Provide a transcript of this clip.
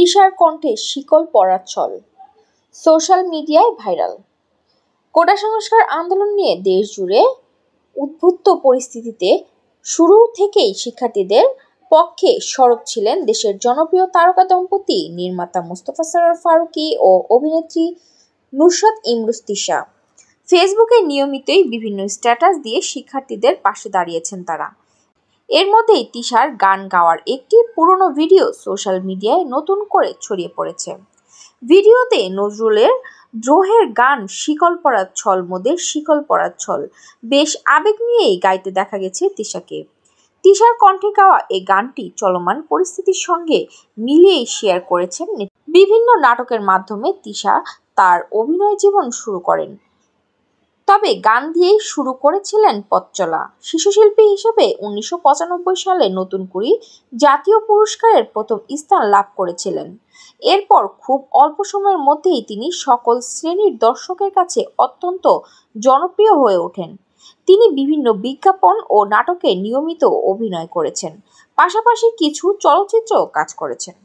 তিশার কণ্ঠে শিকল পরার ছল, সোশ্যাল মিডিয়ায় ভাইরাল। কোটা সংস্কার আন্দোলন নিয়ে দেশ জুড়ে উদ্ভূত পরিস্থিতিতে শুরু থেকেই শিক্ষার্থীদের পক্ষে সরব ছিলেন দেশের জনপ্রিয় তারকা দম্পতি নির্মাতা মোস্তফা সরোয়ার ফারুকী ও অভিনেত্রী নুসরাত ইমরোজ তিশা। ফেসবুকে নিয়মিতই বিভিন্ন স্ট্যাটাস দিয়ে শিক্ষার্থীদের পাশে দাঁড়িয়েছেন তারা। এর মধ্যেই তিশার গান গাওয়ার একটি পুরনো ভিডিও সোশ্যাল মিডিয়ায় নতুন করে ছড়িয়ে পড়েছে। ভিডিওতে নজরুলের দ্রোহের গান শিকল পরার ছল মোদের শিকল পরার ছল বেশ আবেগ নিয়েই গাইতে দেখা গেছে তিশাকে। তিশার কণ্ঠে গাওয়া এই গানটি চলমান পরিস্থিতির সঙ্গে মিলিয়েই শেয়ার করেছেন। বিভিন্ন নাটকের মাধ্যমে তিশা তার অভিনয় জীবন শুরু করেন, তবে গান দিয়েই শুরু করেছিলেন পথ চলা। শিশুশিল্পী হিসেবে 1995 সালে নতুন কুড়ি জাতীয় পুরস্কারের প্রথম স্থান লাভ করেছিলেন। এরপর খুব অল্প সময়ের মধ্যেই তিনি সকল শ্রেণীর দর্শকের কাছে অত্যন্ত জনপ্রিয় হয়ে ওঠেন। তিনি বিভিন্ন বিজ্ঞাপন ও নাটকে নিয়মিত অভিনয় করেছেন, পাশাপাশি কিছু চলচ্চিত্রেও কাজ করেছেন।